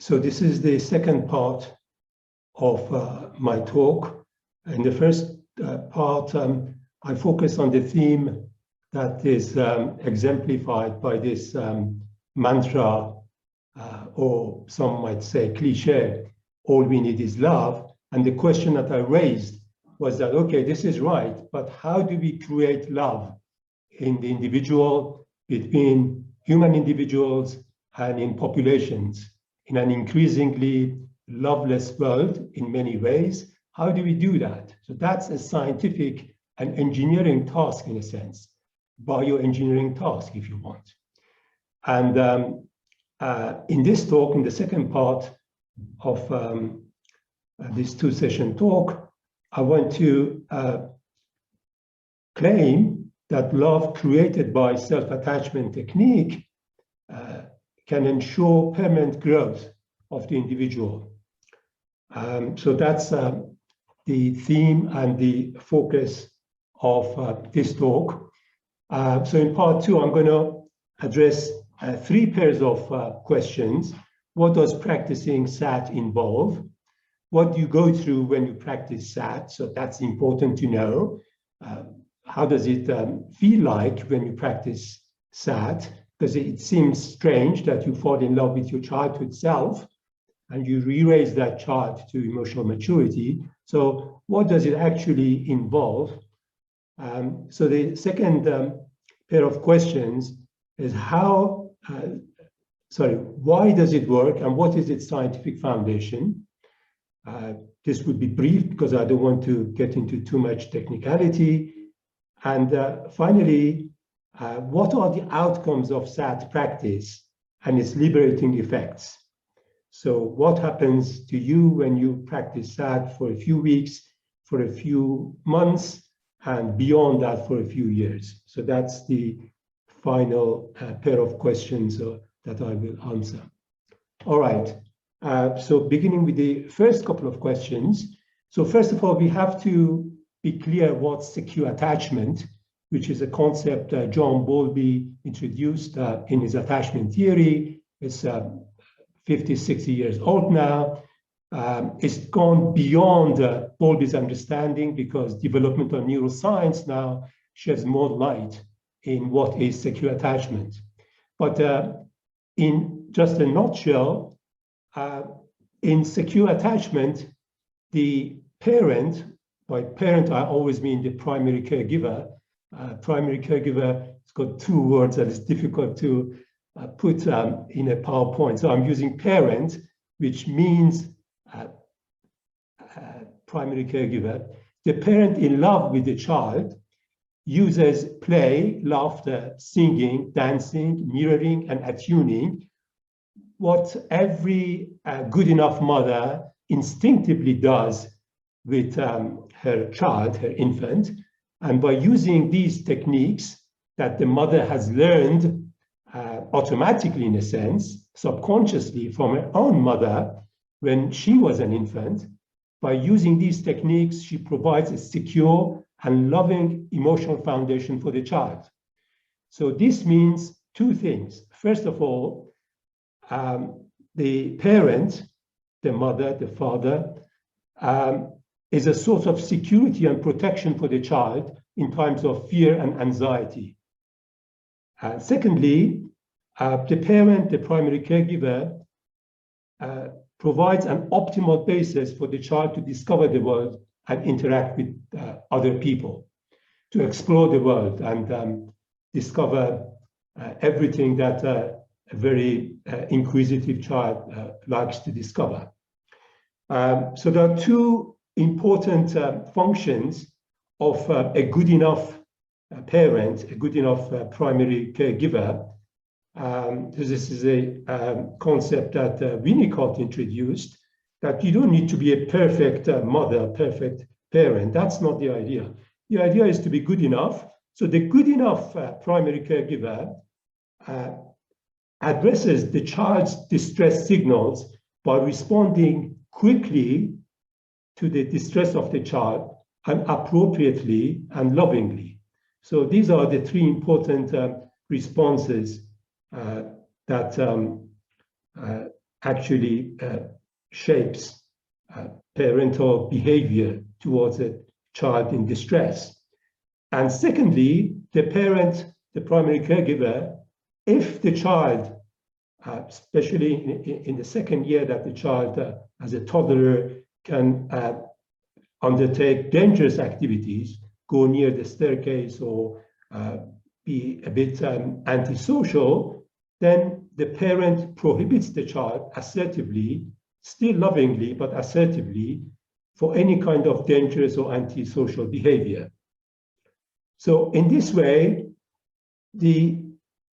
So this is the second part of my talk. In the first part, I focus on the theme that is exemplified by this mantra, or some might say cliche, all we need is love. And the question that I raised was that, okay, this is right, but how do we create love in the individual, between human individuals and in populations, in an increasingly loveless world in many ways? How do we do that? So that's a scientific and engineering task, in a sense, bioengineering task, if you want. And in this talk, in the second part of this two-session talk, I want to claim that love created by self-attachment technique can ensure permanent growth of the individual. So that's the theme and the focus of this talk. So in part two, I'm going to address three pairs of questions. What does practicing SAT involve? What do you go through when you practice SAT? So that's important to know. How does it feel like when you practice SAT? Because it seems strange that you fall in love with your childhood self and you re-raise that child to emotional maturity. So what does it actually involve? So the second pair of questions is why does it work and what is its scientific foundation? This would be brief because I don't want to get into too much technicality. And finally, what are the outcomes of SAT practice and its liberating effects? So what happens to you when you practice SAT for a few weeks, for a few months, and beyond that for a few years? So that's the final pair of questions that I will answer. All right. So beginning with the first couple of questions. So first of all, we have to be clear what secure attachment, which is a concept John Bowlby introduced in his attachment theory. It's 50, 60 years old now. It's gone beyond Bowlby's understanding because developmental neuroscience now sheds more light in what is secure attachment. But in just a nutshell, in secure attachment, the parent, by parent I always mean the primary caregiver. Primary caregiver, it's got two words that is difficult to put in a PowerPoint. So I'm using parent, which means primary caregiver. The parent in love with the child uses play, laughter, singing, dancing, mirroring, and attuning, what every good enough mother instinctively does with her child, her infant. And by using these techniques that the mother has learned automatically, in a sense, subconsciously from her own mother when she was an infant, by using these techniques, she provides a secure and loving emotional foundation for the child. So this means two things. First of all, the parent, the mother, the father, is a source of security and protection for the child in times of fear and anxiety. Secondly, the parent, the primary caregiver, provides an optimal basis for the child to discover the world and interact with other people, to explore the world and discover everything that a very inquisitive child likes to discover. So there are two important functions of a good enough parent, a good enough primary caregiver. This is a concept that Winnicott introduced, that you don't need to be a perfect mother, perfect parent. That's not the idea. The idea is to be good enough. So the good enough primary caregiver addresses the child's distress signals by responding quickly to the distress of the child and appropriately and lovingly. So these are the three important responses that actually shapes parental behavior towards a child in distress. And secondly, the parent, the primary caregiver, if the child, especially in the second year that the child as a toddler can undertake dangerous activities, go near the staircase or be a bit antisocial, then the parent prohibits the child assertively, still lovingly, but assertively, for any kind of dangerous or antisocial behavior. So in this way, the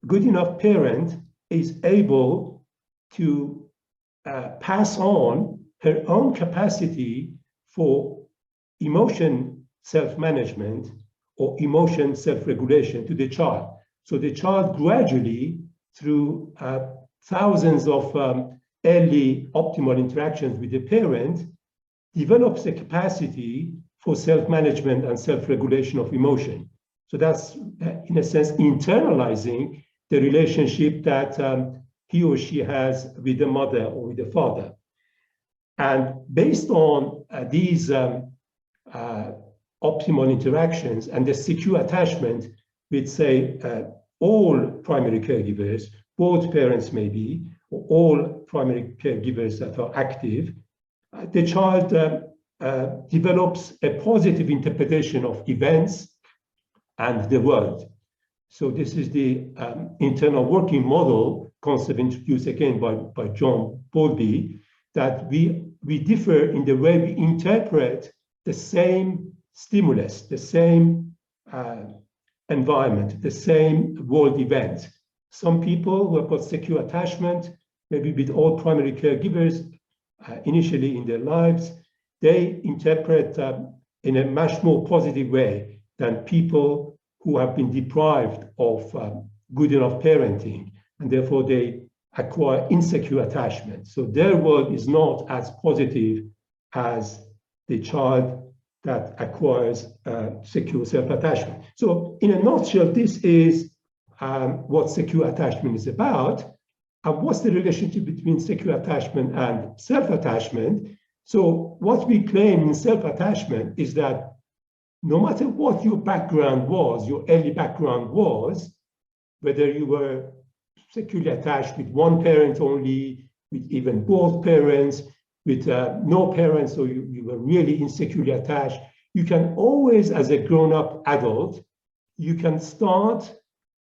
good enough parent is able to pass on her own capacity for emotion self-management or emotion self-regulation to the child. So the child gradually, through thousands of early optimal interactions with the parent, develops a capacity for self-management and self-regulation of emotion. So that's, in a sense, internalizing the relationship that he or she has with the mother or with the father. And based on these optimal interactions and the secure attachment with, say, all primary caregivers, both parents maybe, or all primary caregivers that are active, the child develops a positive interpretation of events and the world. So this is the internal working model concept introduced again by John Bowlby, that we differ in the way we interpret the same stimulus, the same environment, the same world event. Some people who have got secure attachment, maybe with all primary caregivers initially in their lives, they interpret in a much more positive way than people who have been deprived of good enough parenting, and therefore they acquire insecure attachment. So their world is not as positive as the child that acquires secure self-attachment. So in a nutshell, this is what secure attachment is about. And what's the relationship between secure attachment and self-attachment? So what we claim in self-attachment is that no matter what your background was, your early background was, whether you were securely attached with one parent only, with even both parents, with no parents, or you were really insecurely attached, you can always, as a grown-up adult, you can start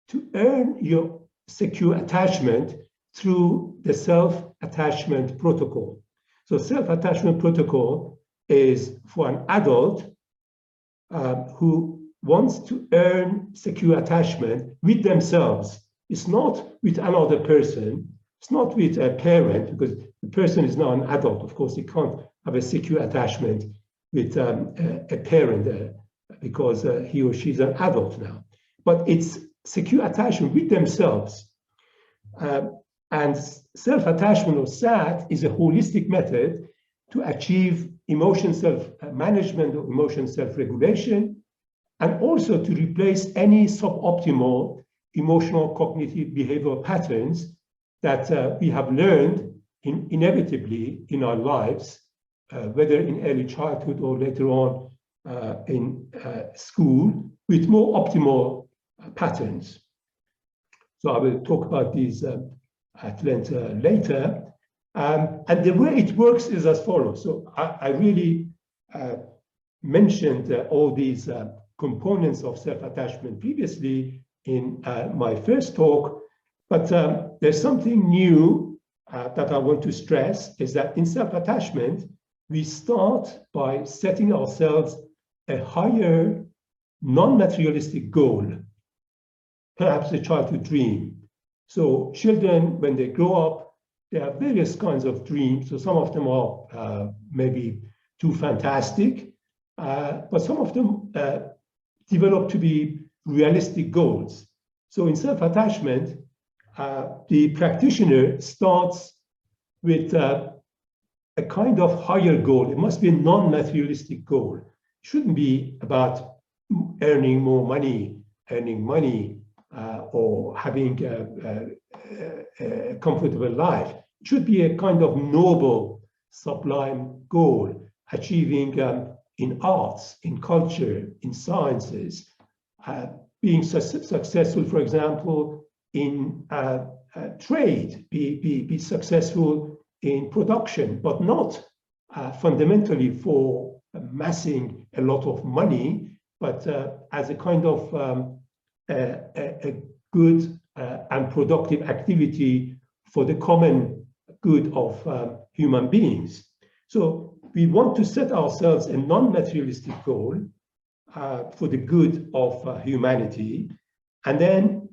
to earn your secure attachment through the self-attachment protocol. So self-attachment protocol is for an adult who wants to earn secure attachment with themselves. It's not with another person. It's not with a parent, because the person is now an adult. Of course, he can't have a secure attachment with a parent because he or she is an adult now. But it's secure attachment with themselves. And self-attachment, or SAT, is a holistic method to achieve emotion self-management or emotion self-regulation, and also to replace any suboptimal emotional cognitive behavioral patterns that we have learned inevitably in our lives, whether in early childhood or later on in school, with more optimal patterns. So I will talk about these at length later. And the way it works is as follows. So I really mentioned all these components of self-attachment previously in my first talk, but there's something new that I want to stress, is that in self-attachment, we start by setting ourselves a higher non-materialistic goal, perhaps a childhood dream. So children, when they grow up, they have various kinds of dreams. So some of them are maybe too fantastic, but some of them develop to be realistic goals. So in self-attachment, the practitioner starts with a kind of higher goal. It must be a non-materialistic goal. It shouldn't be about earning more money, or having a comfortable life. should be a kind of noble, sublime goal, achieving in arts, in culture, in sciences, being successful, for example, in trade, be successful in production, but not fundamentally for amassing a lot of money, but as a kind of a good and productive activity for the common good of human beings. So we want to set ourselves a non-materialistic goal for the good of humanity. And then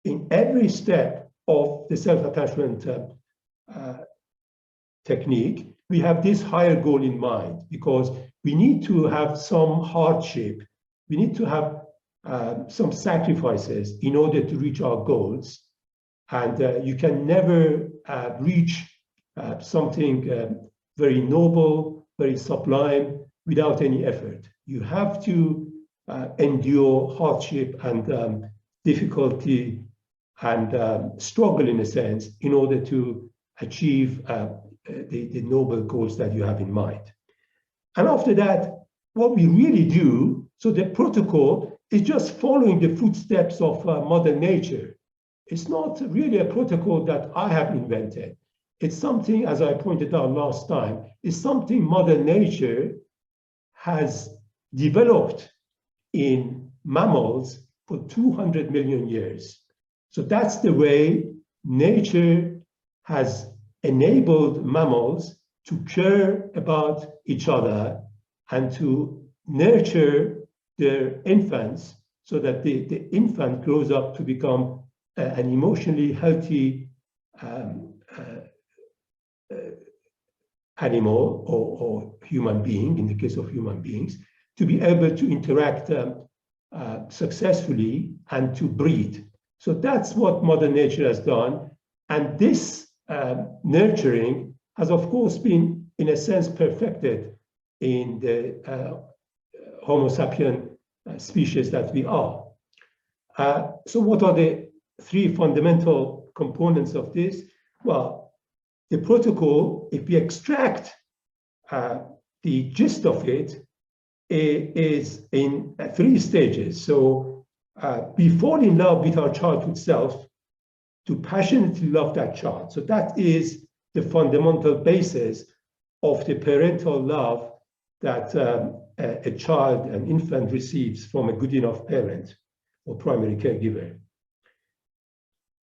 in every step of the self-attachment technique, we have this higher goal in mind, because we need to have some hardship, we need to have some sacrifices in order to reach our goals. And you can never reach something very noble, very sublime without any effort. You have to endure hardship and difficulty and struggle, in a sense, in order to achieve the noble goals that you have in mind. And after that, what we really do, so the protocol is just following the footsteps of Mother Nature. It's not really a protocol that I have invented. It's something, as I pointed out last time, it's something Mother Nature has developed in mammals for 200 million years. So that's the way nature has enabled mammals to care about each other and to nurture their infants so that the infant grows up to become an emotionally healthy animal or human being, in the case of human beings, to be able to interact successfully and to breed. So that's what Mother Nature has done. And this nurturing has, of course, been, in a sense, perfected in the Homo sapien species that we are. So what are the three fundamental components of this? Well, the protocol, if we extract the gist of it, is in three stages. So we fall in love with our childhood self to passionately love that child. So that is the fundamental basis of the parental love that a child, an infant, receives from a good enough parent or primary caregiver.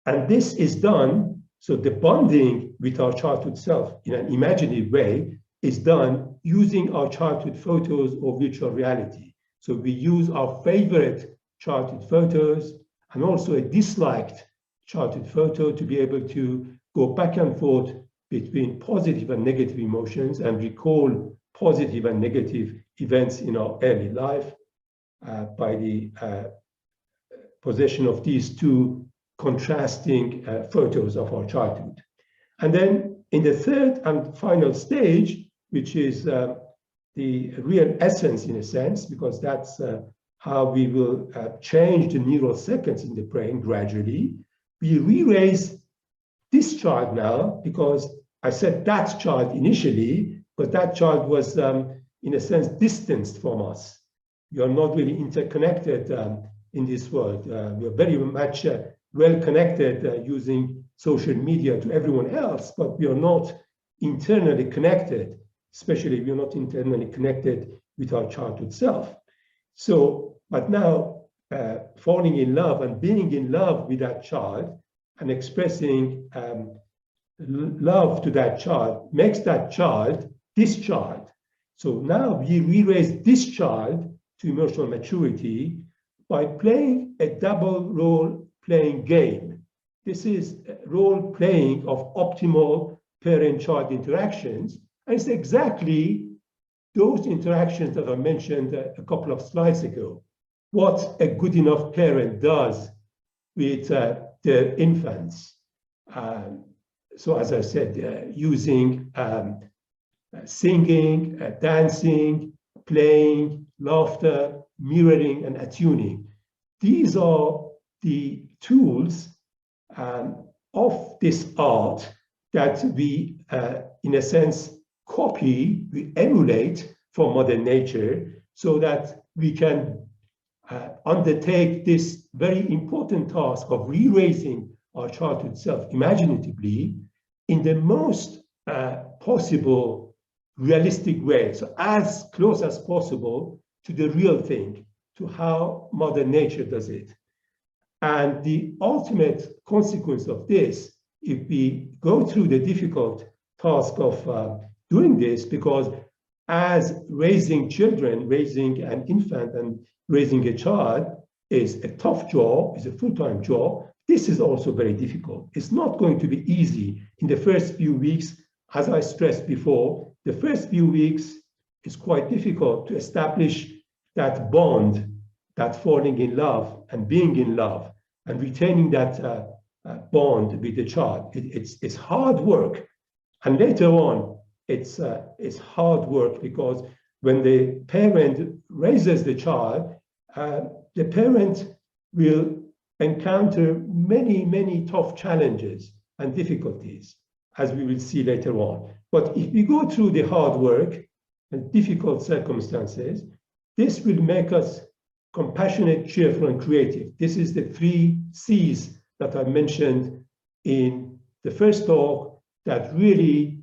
And this is done, so the bonding with our childhood self in an imaginative way is done using our childhood photos or virtual reality. So we use our favorite childhood photos and also a disliked childhood photo to be able to go back and forth between positive and negative emotions and recall positive and negative events in our early life by the possession of these two contrasting photos of our childhood. And then in the third and final stage, which is the real essence, in a sense, because that's how we will change the neural circuits in the brain gradually, we re-raise this child now, because I said that child initially, but that child was, in a sense, distanced from us. We are not really interconnected in this world. We are very much well connected using social media to everyone else, but we are not internally connected, especially we are not internally connected with our childhood self. So, but now falling in love and being in love with that child and expressing love to that child makes that child this child. So now we re-raise this child to emotional maturity by playing a double role playing game. This is role playing of optimal parent-child interactions. And it's exactly those interactions that I mentioned a couple of slides ago. What a good enough parent does with their infants. So as I said, using singing, dancing, playing, laughter, mirroring, and attuning. These are the tools of this art that we, in a sense, copy, we emulate from Mother Nature so that we can undertake this very important task of re-raising our childhood self imaginatively in the most possible realistic way, so as close as possible to the real thing, to how Mother Nature does it. And the ultimate consequence of this, if we go through the difficult task of doing this, because as raising children, raising an infant and raising a child is a tough job, is a full-time job, this is also very difficult. It's not going to be easy in the first few weeks. As I stressed before, the first few weeks is quite difficult to establish that bond, that falling in love and being in love and retaining that bond with the child. It's hard work. And later on, it's hard work because when the parent raises the child, the parent will encounter many, many tough challenges and difficulties, as we will see later on. But if we go through the hard work and difficult circumstances, this will make us compassionate, cheerful, and creative. This is the 3 C's that I mentioned in the first talk, that really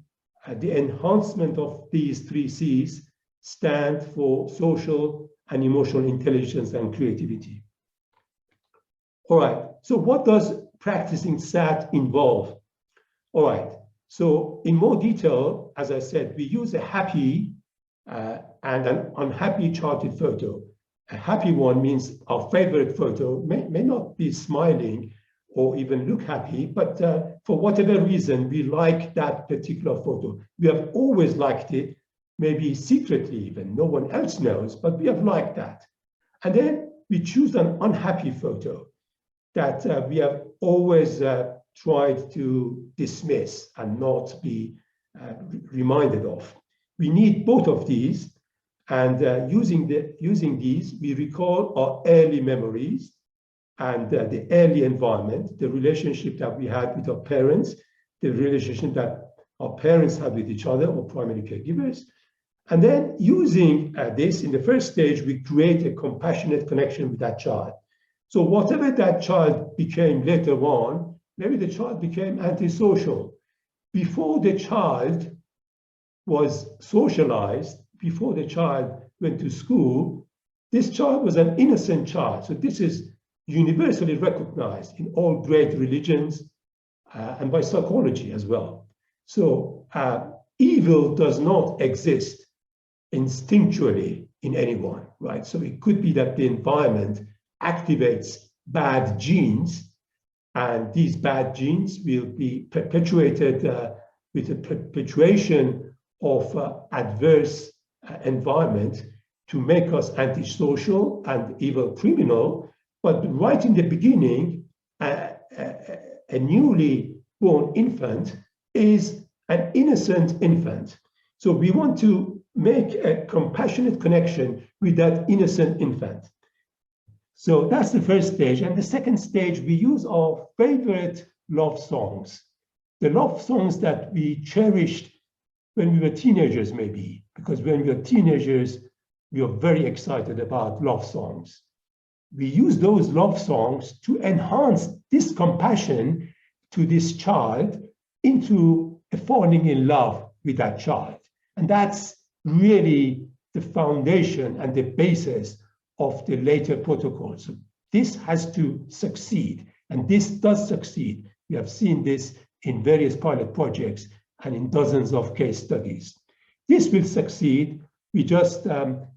the enhancement of these 3 C's stand for social and emotional intelligence and creativity. All right, so what does practicing SAT involve? All right, so in more detail, as I said, we use a happy and an unhappy childhood photo. A happy one means our favorite photo may not be smiling or even look happy, but for whatever reason, we like that particular photo. We have always liked it, maybe secretly even, no one else knows, but we have liked that. And then we choose an unhappy photo that we have always tried to dismiss and not be reminded of. We need both of these, and using these, we recall our early memories and the early environment, the relationship that we had with our parents, the relationship that our parents had with each other or primary caregivers. And then using this, in the first stage, we create a compassionate connection with that child. So whatever that child became later on, maybe the child became antisocial. Before the child was socialized, before the child went to school, this child was an innocent child. So this is universally recognized in all great religions and by psychology as well. So evil does not exist instinctually in anyone, right? So it could be that the environment activates bad genes, and these bad genes will be perpetuated with the perpetuation of adverse environment to make us antisocial and evil criminal. But right in the beginning, a newly born infant is an innocent infant. So we want to make a compassionate connection with that innocent infant. So that's the first stage. And the second stage, we use our favorite love songs, the love songs that we cherished when we were teenagers, maybe, because when we were teenagers, we were very excited about love songs. We use those love songs to enhance this compassion to this child into a falling in love with that child. And that's really the foundation and the basis of the later protocols. So this has to succeed, and this does succeed. We have seen this in various pilot projects and in dozens of case studies. This will succeed. We just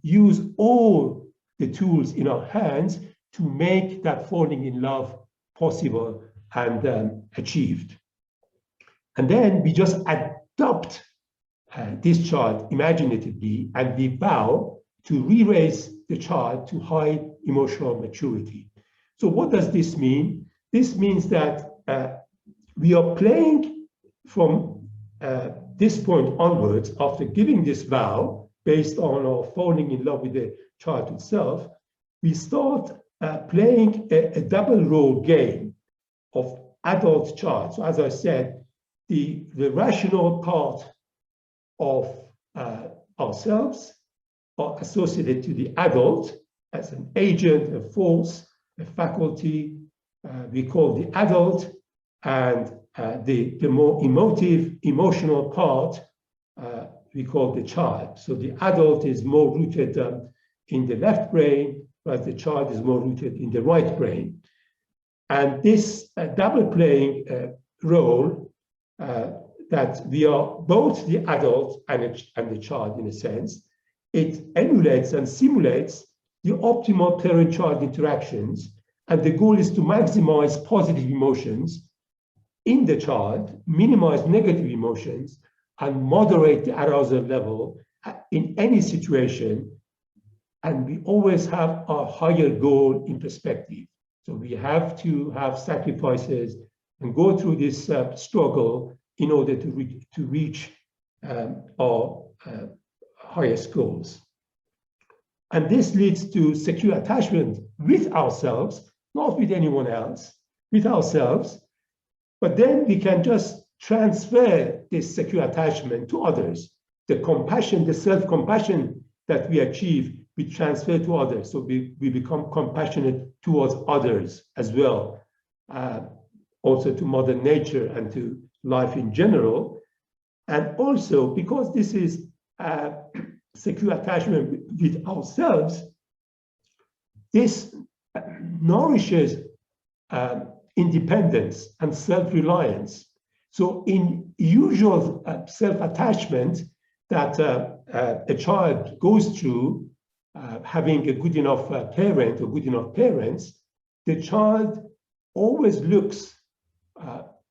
use all the tools in our hands to make that falling in love possible and achieved. And then we just adopt this child imaginatively, and we vow to re-raise the child to high emotional maturity. So what does this mean? This means that we are playing from this point onwards, after giving this vow based on our falling in love with the child itself, we start playing a double role game of adult child. So as I said, the rational part of ourselves are associated to the adult as an agent, a force, a faculty. We call the adult, and the more emotional part we call the child. So the adult is more rooted in the left brain, whereas the child is more rooted in the right brain. And this double playing role, that we are both the adult and the child in a sense, it emulates and simulates the optimal parent-child interactions. And the goal is to maximize positive emotions in the child, minimize negative emotions, and moderate the arousal level in any situation. And we always have a higher goal in perspective. So we have to have sacrifices and go through this struggle in order to reach our highest goals. And this leads to secure attachment with ourselves, not with anyone else, with ourselves. But then we can just transfer this secure attachment to others. The compassion, the self-compassion that we achieve, we transfer to others. So we become compassionate towards others as well, also to Mother Nature and to life in general. And also, because this is secure attachment with ourselves, this nourishes independence and self-reliance. So in usual self-attachment that a child goes through, having a good enough parent or good enough parents, the child always looks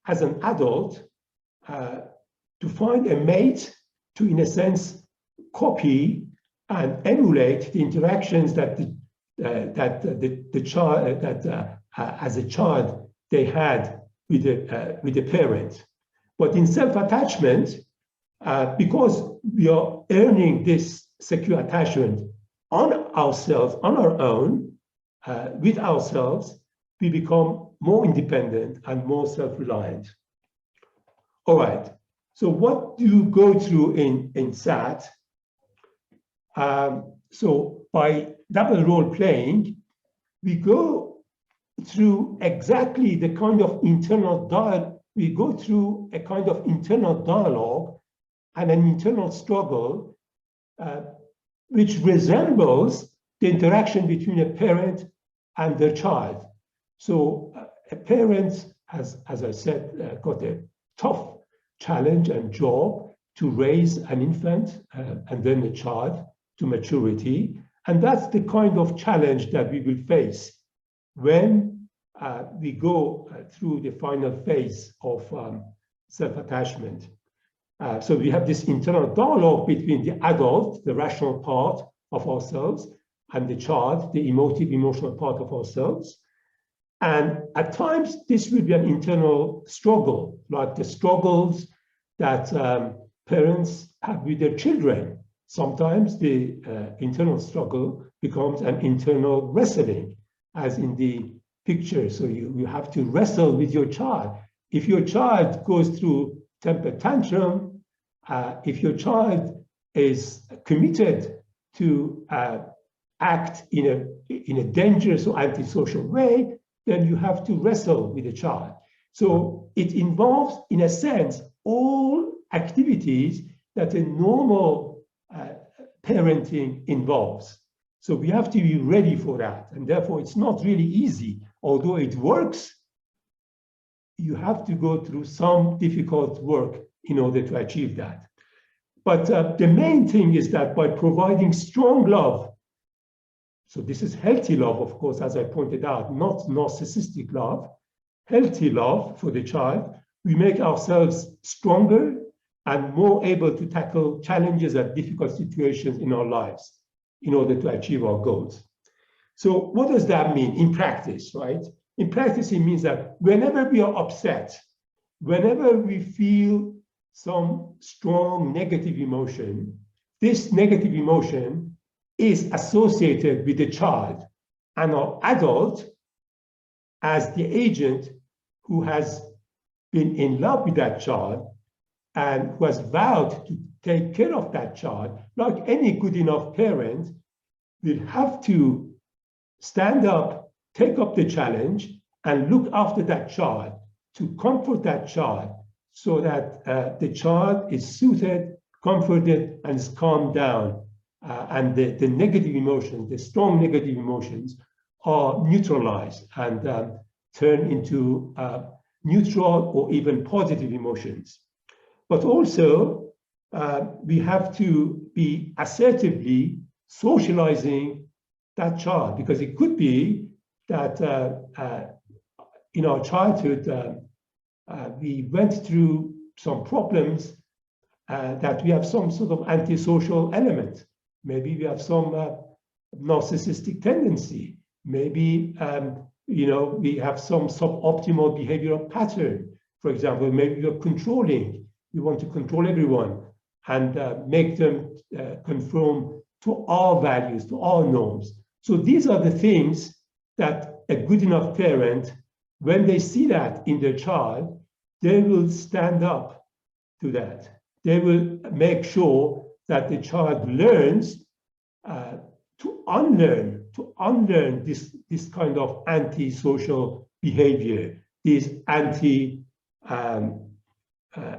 as an adult to find a mate to, in a sense, copy and emulate the interactions that the child as a child they had with the parent. But in self-attachment, because we are earning this secure attachment on ourselves, on our own, with ourselves, we become more independent and more self-reliant. All right. So what do you go through in SAT? So by double role playing, we go through exactly the kind of internal dialogue. We go through a kind of internal dialogue and an internal struggle, which resembles the interaction between a parent and their child. So a parent has, as I said, got a tough challenge and job to raise an infant and then a child to maturity. And that's the kind of challenge that we will face when we go through the final phase of self-attachment. So we have this internal dialogue between the adult, the rational part of ourselves, and the child, the emotive, emotional part of ourselves. And at times, this will be an internal struggle, like the struggles that parents have with their children. Sometimes the internal struggle becomes an internal wrestling, as in the picture. So you have to wrestle with your child. If your child goes through temper tantrum, if your child is committed to act in a dangerous or antisocial way, then you have to wrestle with the child. So it involves, in a sense, all activities that a normal parenting involves. So we have to be ready for that. And therefore, it's not really easy. Although it works, you have to go through some difficult work in order to achieve that. But the main thing is that by providing strong love, so this is healthy love, of course, as I pointed out, not narcissistic love, healthy love for the child, we make ourselves stronger and more able to tackle challenges and difficult situations in our lives in order to achieve our goals. So what does that mean in practice, right? In practice, it means that whenever we are upset, whenever we feel some strong negative emotion, this negative emotion is associated with the child and our adult as the agent who has been in love with that child and who has vowed to take care of that child, like any good enough parent, will have to stand up, take up the challenge, and look after that child, to comfort that child, so that the child is soothed, comforted, and is calmed down. And the negative emotions, the strong negative emotions, are neutralized and turn into neutral or even positive emotions. But also, we have to be assertively socializing that child, because it could be that in our childhood, we went through some problems, that we have some sort of antisocial element. Maybe we have some narcissistic tendency. Maybe we have some suboptimal behavioral pattern. For example, maybe we're controlling. We want to control everyone and make them conform to our values, to our norms. So these are the things that a good enough parent, when they see that in their child, they will stand up to that. They will make sure that the child learns to unlearn this kind of antisocial behavior, these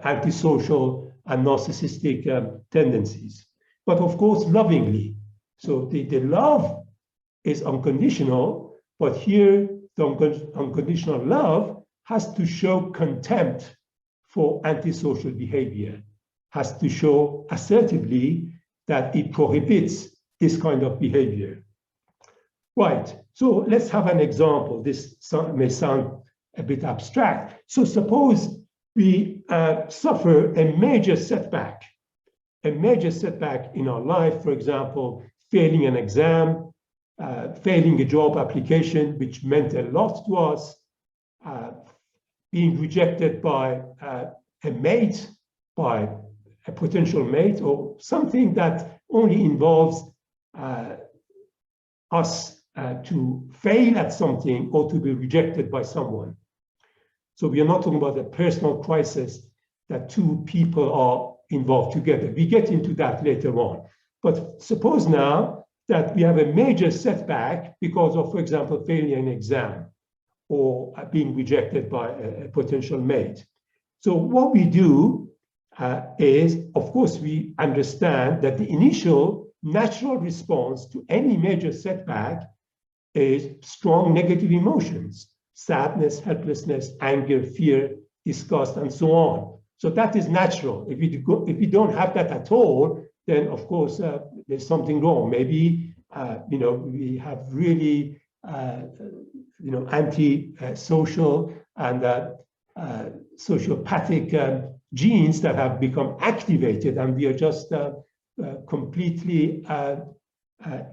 antisocial and narcissistic tendencies. But of course, lovingly. So the love is unconditional, but here the unconditional love has to show contempt for antisocial behavior, has to show assertively that it prohibits this kind of behavior. Right, so let's have an example. This may sound a bit abstract. So suppose we suffer a major setback in our life, for example, failing an exam, failing a job application, which meant a lot to us, being rejected by a mate, by a potential mate, or something that only involves us to fail at something or to be rejected by someone. So we are not talking about a personal crisis that two people are involved together. We get into that later on. But suppose now that we have a major setback because of, for example, failing an exam or being rejected by a potential mate. So what we do is, of course, we understand that the initial natural response to any major setback is strong negative emotions: sadness, helplessness, anger, fear, disgust, and so on. So that is natural. If we don't have that at all, then of course there's something wrong. Maybe we have really anti-social and sociopathic genes that have become activated, and we are just completely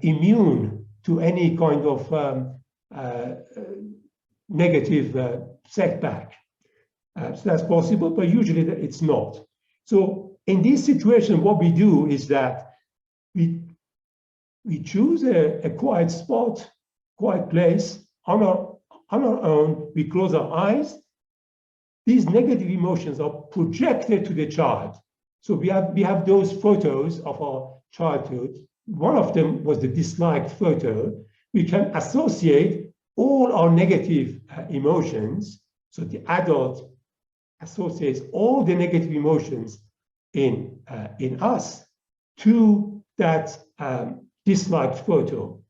immune to any kind of negative setback. So that's possible, but usually it's not. So in this situation, what we do is that we choose a quiet spot, quiet place on our own. We close our eyes. These negative emotions are projected to the child. So we have those photos of our childhood. One of them was the disliked photo. We can associate all our negative emotions. So the adult associates all the negative emotions in us to that disliked photo.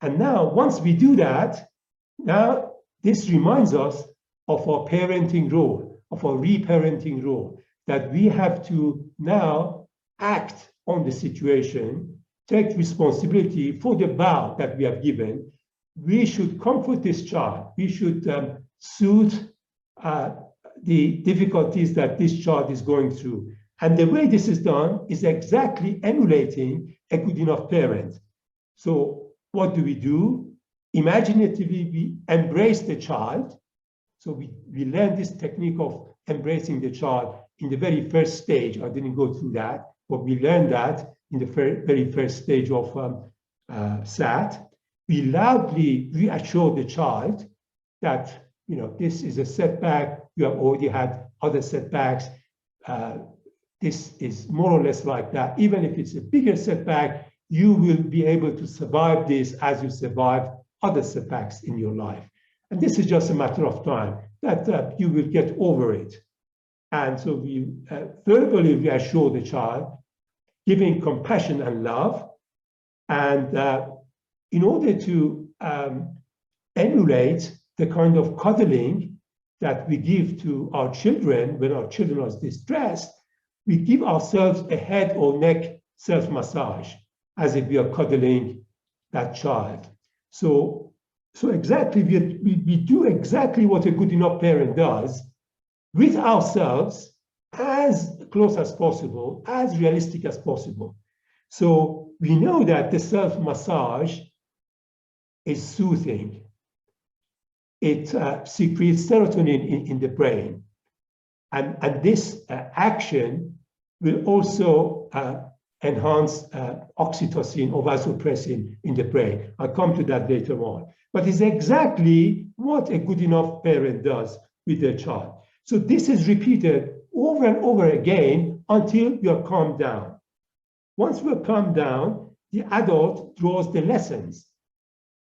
And now, once we do that, now this reminds us of our parenting role, of our reparenting role, that we have to now act on the situation, take responsibility for the vow that we have given. We should comfort this child. We should soothe the difficulties that this child is going through. And the way this is done is exactly emulating a good enough parent. So what do? Imaginatively, we embrace the child. So we learn this technique of embracing the child in the very first stage. I didn't go through that, but we learned that in the very first stage of SAT. We loudly reassure the child that this is a setback. you have already had other setbacks. This is more or less like that. Even if it's a bigger setback, you will be able to survive this as you survive other setbacks in your life. And this is just a matter of time that you will get over it. And so we verbally reassure the child, giving compassion and love. And in order to emulate the kind of cuddling that we give to our children when our children are distressed, we give ourselves a head or neck self-massage as if we are cuddling that child. So exactly, we do exactly what a good enough parent does with ourselves, as close as possible, as realistic as possible. So we know that the self-massage is soothing. It secretes serotonin in the brain. And this action will also enhance oxytocin or vasopressin in the brain. I'll come to that later on. But it's exactly what a good enough parent does with their child. So this is repeated over and over again until we are calmed down. Once we're calmed down, the adult draws the lessons.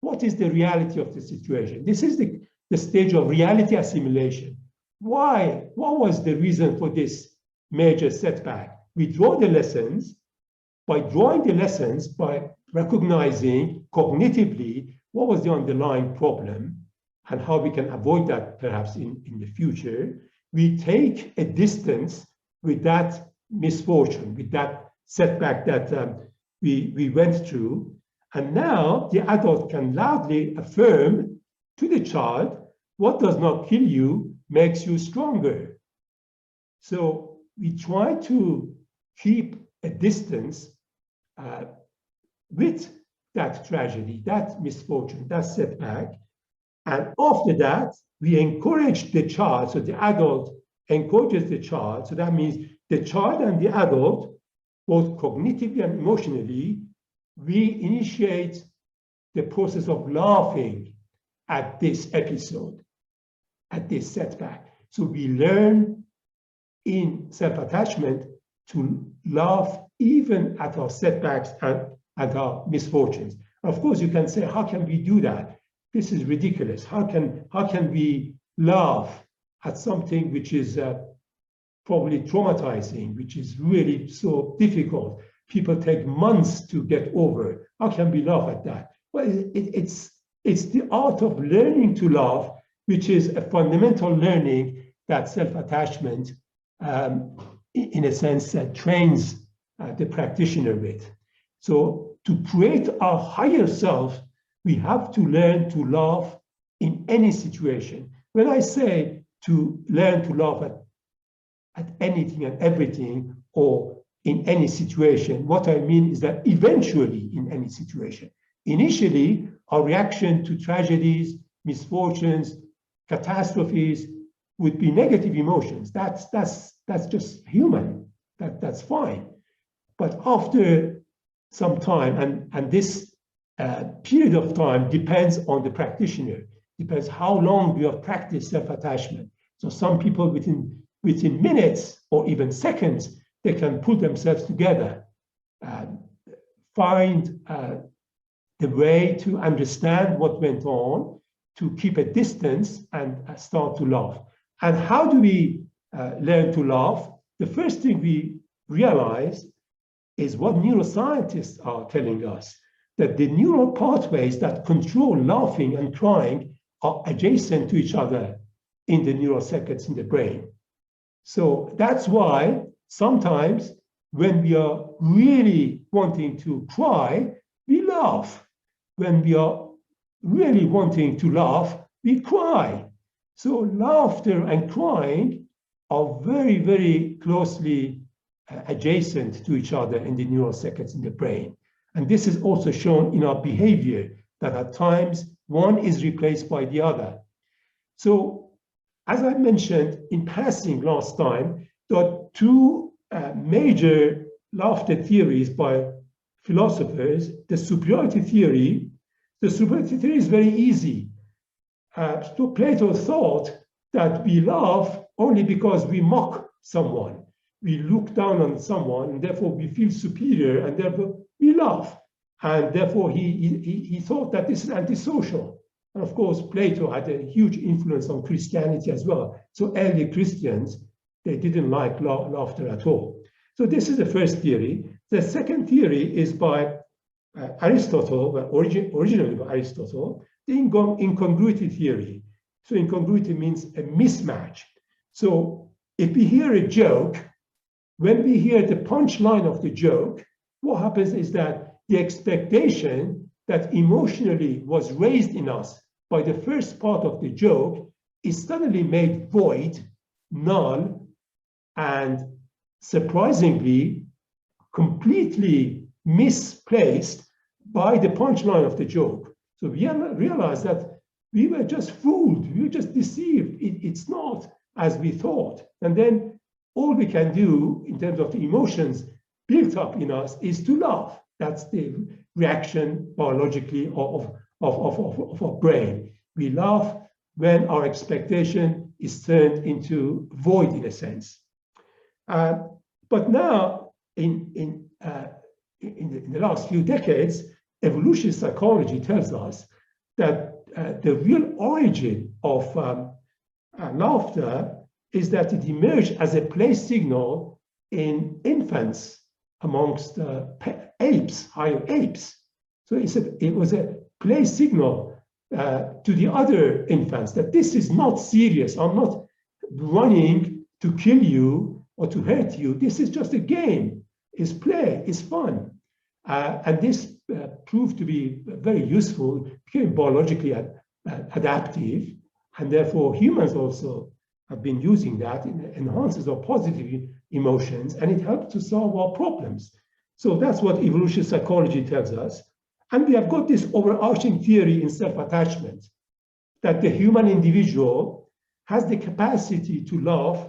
What is the reality of the situation? This is the stage of reality assimilation. Why? What was the reason for this major setback? We draw the lessons. By drawing the lessons, by recognizing cognitively what was the underlying problem and how we can avoid that perhaps in the future, we take a distance with that misfortune, with that setback that we went through. And now the adult can loudly affirm to the child, what does not kill you makes you stronger. So we try to keep a distance with that tragedy, that misfortune, that setback. And after that, we encourage the child. So the adult encourages the child. So that means the child and the adult, both cognitively and emotionally, we initiate the process of laughing at this episode, at this setback. So we learn in self-attachment to laugh even at our setbacks and at our misfortunes. Of course, you can say, how can we do that? This is ridiculous. How can we laugh at something which is probably traumatizing, which is really so difficult? People take months to get over. How can we laugh at that? Well, it's the art of learning to laugh, which is a fundamental learning that self-attachment, in a sense, trains the practitioner with. So to create our higher self, we have to learn to laugh in any situation. When I say to learn to laugh at anything and everything, or in any situation, what I mean is that eventually in any situation. Initially, our reaction to tragedies, misfortunes, catastrophes would be negative emotions. That's just human. That's fine. But after some time, and this period of time depends on the practitioner, depends how long you have practiced self-attachment. So some people within minutes or even seconds, they can pull themselves together, find the way to understand what went on, to keep a distance and start to laugh. And how do we learn to laugh? The first thing we realize is what neuroscientists are telling us, that the neural pathways that control laughing and crying are adjacent to each other in the neural circuits in the brain. So that's why sometimes when we are really wanting to cry, we laugh. When we are really wanting to laugh, we cry. So laughter and crying are very, very closely adjacent to each other in the neural circuits in the brain. And this is also shown in our behavior, that at times one is replaced by the other. So as I mentioned in passing last time, there are two major laughter theories by philosophers. The superiority theory is very easy. So Plato thought that we laugh only because we mock someone. We look down on someone, and therefore we feel superior, and therefore we laugh. And therefore he thought that this is antisocial. And of course, Plato had a huge influence on Christianity as well. So early Christians, they didn't like laughter at all. So this is the first theory. The second theory is by Aristotle, originally by Aristotle, the incongruity theory. So incongruity means a mismatch. So if we hear a joke, when we hear the punchline of the joke, what happens is that the expectation that emotionally was raised in us by the first part of the joke is suddenly made void, null, and surprisingly, completely misplaced by the punchline of the joke. So we realized that we were just fooled, we were just deceived. It's not as we thought. And then all we can do in terms of the emotions built up in us is to laugh. That's the reaction biologically of our brain. We laugh when our expectation is turned into void in a sense. But now, in the last few decades, evolutionary psychology tells us that the real origin of laughter is that it emerged as a play signal in infants amongst apes, higher apes. So it was a play signal to the other infants that this is not serious. I'm not running to kill you or to hurt you. This is just a game. It's play. It's fun. And this proved to be very useful, became biologically adaptive, and therefore humans also have been using that. It enhances our positive emotions, and it helps to solve our problems. So that's what evolutionary psychology tells us. And we have got this overarching theory in self-attachment, that the human individual has the capacity to laugh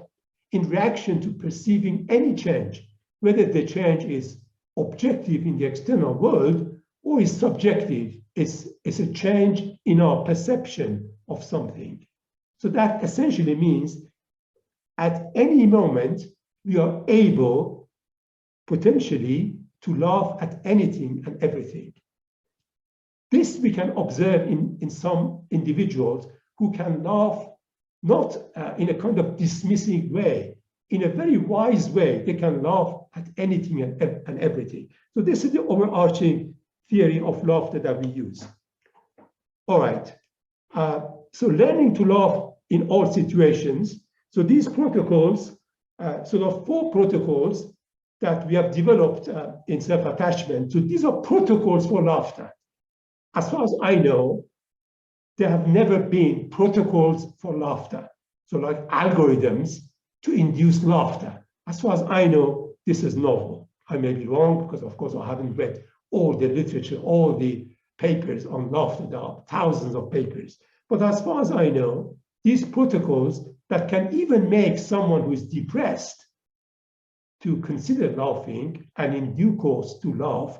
in reaction to perceiving any change, whether the change is objective in the external world or is subjective. It's a change in our perception of something. So that essentially means at any moment, we are able potentially to laugh at anything and everything. This we can observe in some individuals who can laugh not in a kind of dismissing way, in a very wise way. They can laugh at anything and everything. So this is the overarching theory of laughter that we use. All right. So learning to laugh in all situations. So these protocols, sort of 4 protocols that we have developed in self-attachment. So these are protocols for laughter. As far as I know, there have never been protocols for laughter. So like algorithms to induce laughter. As far as I know, this is novel. I may be wrong because, of course, I haven't read all the literature, all the papers on laughter. There are thousands of papers. But as far as I know, these protocols that can even make someone who is depressed to consider laughing and in due course to laugh,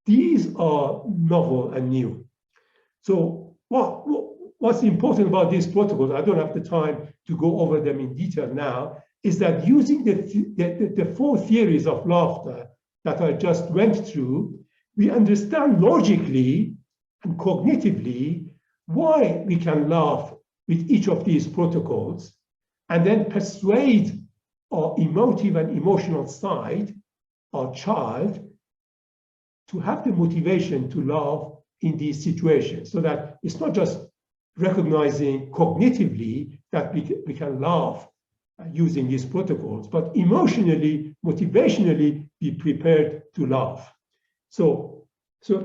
these are novel and new. So what's important about these protocols, I don't have the time to go over them in detail now, is that using the 4 theories of laughter that I just went through, we understand logically and cognitively why we can laugh with each of these protocols, and then persuade our emotive and emotional side, our child, to have the motivation to laugh in these situations, so that it's not just recognizing cognitively that we can laugh using these protocols, but emotionally, motivationally be prepared to laugh. So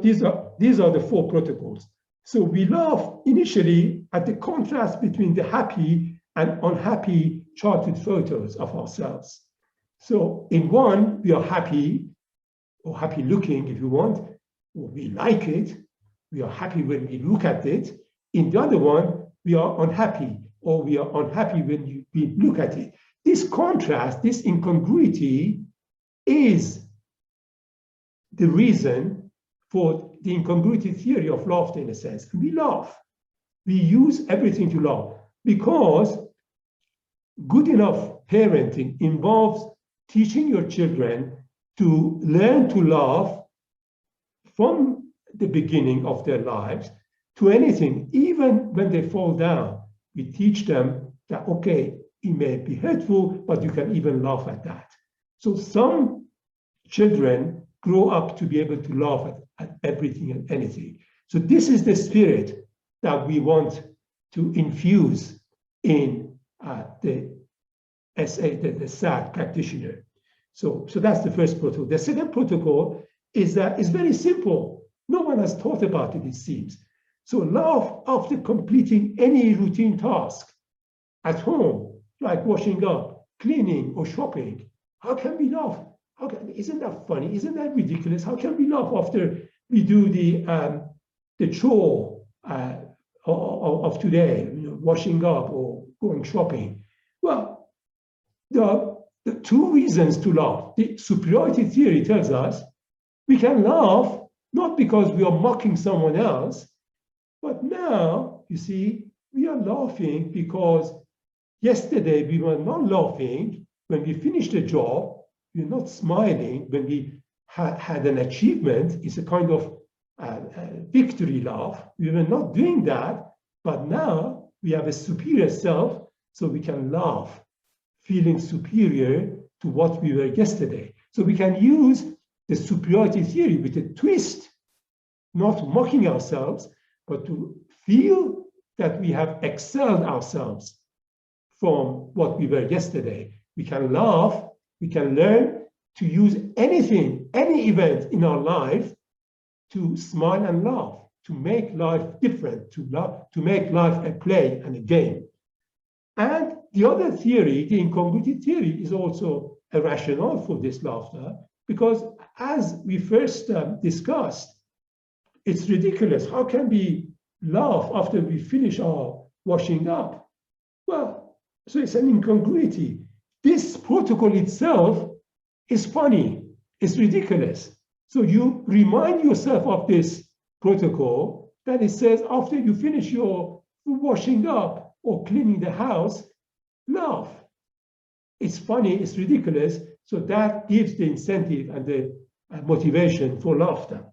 these are the 4 protocols. So we laugh initially at the contrast between the happy and unhappy charted photos of ourselves. So in one, we are happy, or happy looking if you want, or we like it. We are happy when we look at it. In the other one, we are unhappy, or we are unhappy when we look at it. This contrast, this incongruity is the reason for the incongruity theory of laughter in a sense. We laugh. We use everything to laugh because good enough parenting involves teaching your children to learn to laugh from the beginning of their lives to anything, even when they fall down. We teach them that, okay, it may be hurtful, but you can even laugh at that. So some children grow up to be able to laugh at everything and anything. So this is the spirit that we want to infuse in the SA, the SAT practitioner. So that's the first protocol. The second protocol is that it's very simple. No one has thought about it, it seems. So laugh after completing any routine task at home, like washing up, cleaning, or shopping. How can we laugh? Isn't that funny? Isn't that ridiculous? How can we laugh after we do the chore of today, washing up or going shopping? Well, the two reasons to laugh. The superiority theory tells us we can laugh not because we are mocking someone else, but now, you see, we are laughing because yesterday we were not laughing when we finished a job. We're not smiling when we had an achievement. It's a kind of victory laugh. We were not doing that, but now we have a superior self, so we can laugh, feeling superior to what we were yesterday. So we can use the superiority theory with a twist, not mocking ourselves, but to feel that we have excelled ourselves from what we were yesterday. We can laugh, we can learn to use anything, any event in our life to smile and laugh, to make life different, to make life a play and a game. And the other theory, the incongruity theory, is also a rationale for this laughter, because as we first discussed, it's ridiculous. How can we laugh after we finish our washing up? Well, so it's an incongruity. This protocol itself is funny. It's ridiculous. So you remind yourself of this protocol that it says after you finish your washing up or cleaning the house, laugh. It's funny, it's ridiculous. So that gives the incentive and the motivation for laughter.